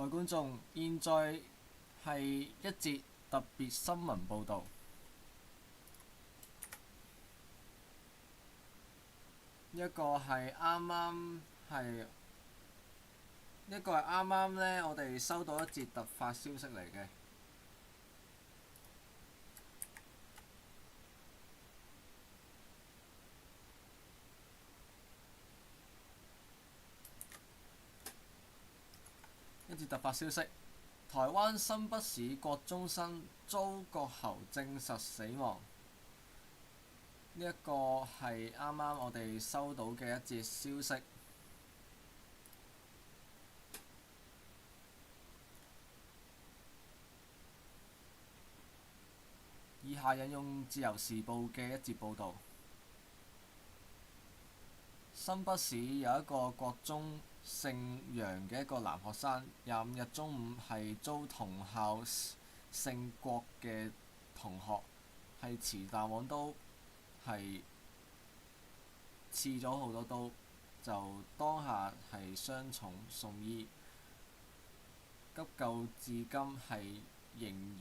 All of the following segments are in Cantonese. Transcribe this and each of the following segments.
各位觀眾，現在係一節特別新聞報導。一個係啱啱呢，我哋收到一節突發消息嚟嘅。一節突發消息，台灣新北市國中生遭割喉證實死亡。呢一個係啱啱我哋收到嘅一節消息。以下引用自由時報嘅一節報導。新北市有一個國中姓楊嘅一個男學生，25日中午係遭同校姓郭嘅同學係持彈簧刀係刺咗好多刀，就當下係傷重送醫，急救至今係仍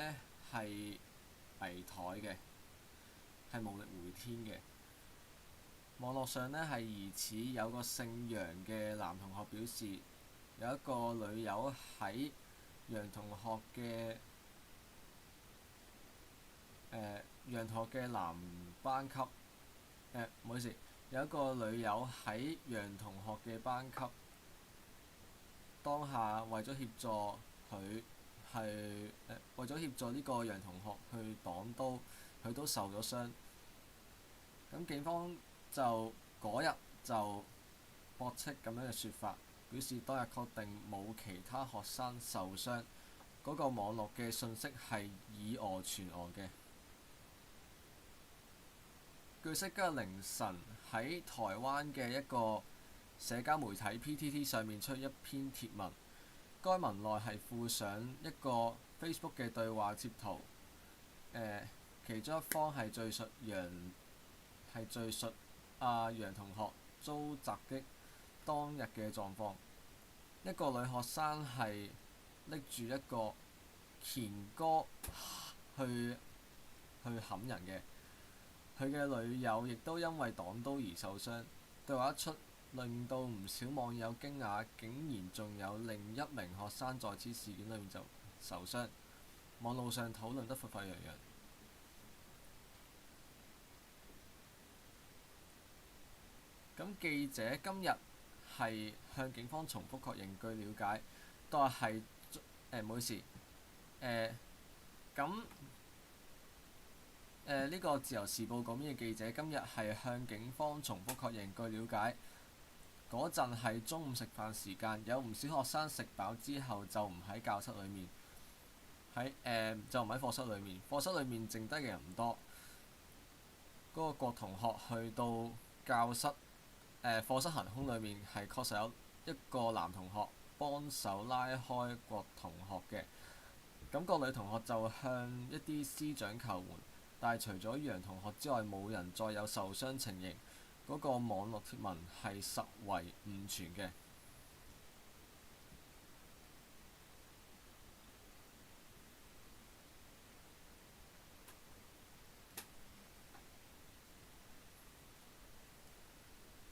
然係危殆嘅，係無力回天嘅。網絡上呢係疑似有個姓楊嘅男同學表示，有一個女友喺楊同學嘅男班級，唔好意思，有一個女友喺楊同學嘅班級，當下為咗協助呢個楊同學去擋刀，佢都受咗傷。咁警方就嗰日就駁斥咁樣嘅説法，表示當日確定冇其他學生受傷，嗰個網絡嘅訊息係以訛傳訛嘅。據悉，今日凌晨喺台灣嘅一個社交媒體 PTT 上面出一篇貼文，該文內係附上一個 Facebook 嘅對話截圖，其中一方係敘述楊同學遭襲擊當日嘅狀況。一個女學生係拎住一個鉗戈去冚人嘅，佢嘅女友亦都因為擋刀而受傷。對話一出，令到唔少網友驚訝，竟然仲有另一名學生在此事件裏面就受傷。網路上討論得沸沸揚揚。咁記者今日係向警方重複確認，據了解，當日係唔好意思，呢個自由時報嗰邊嘅記者今日係向警方重複確認，據了解，嗰陣係中午食飯時間，有唔少學生食飽之後就唔喺教室裡面，就唔喺課室裡面，課室裡面剩低嘅人唔多。嗰個郭同學去到課室行兇裏面係確實有一個男同學幫手拉開郭同學嘅。咁個女同學就向一啲師長求援，但係除咗楊同學之外，冇人再有受傷情形。嗰個網絡貼文係實為誤傳嘅。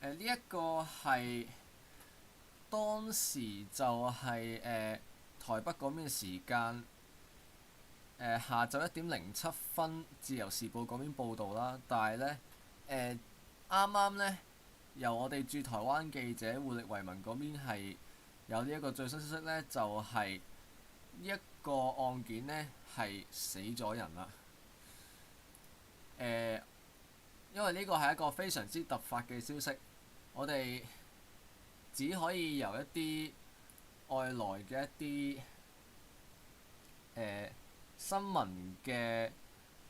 呢一個係當時就係台北嗰邊嘅時間，下晝1:07，自由時報嗰邊報導啦。但係呢，啱啱呢，由我哋駐台灣記者胡力維文嗰邊係有呢一個最新消息呢，就係呢一個案件呢係死咗人啦。因為呢個係一個非常之突發嘅消息，我哋只可以由一啲外來嘅一啲新聞嘅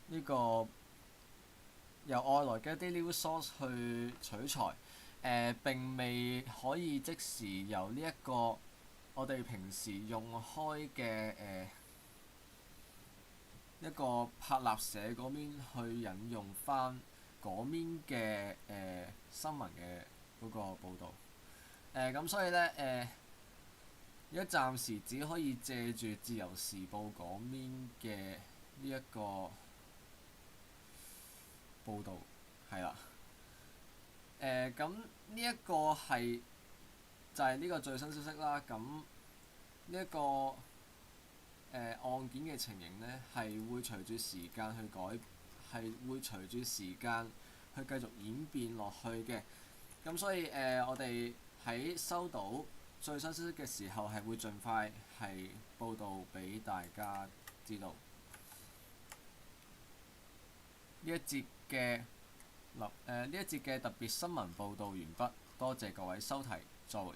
呢個由外來嘅一啲 news source 去取材，並未可以即時由呢一個我哋平時用開嘅一個柏立社嗰邊去引用翻嗰邊嘅新聞嘅嗰個報導。咁所以咧而家暫時只可以借住自由時報嗰邊嘅呢一個報導，係啦。咁呢一個係就係呢個最新消息啦。咁呢一個案件嘅情形呢，係會隨住時間去係會隨住時間去繼續演變落去嘅。咁所以我哋喺收到最新消息嘅時候，係會盡快係報導俾大家知道。呢一節嘅特別新聞報導完畢，多謝各位收睇，再會。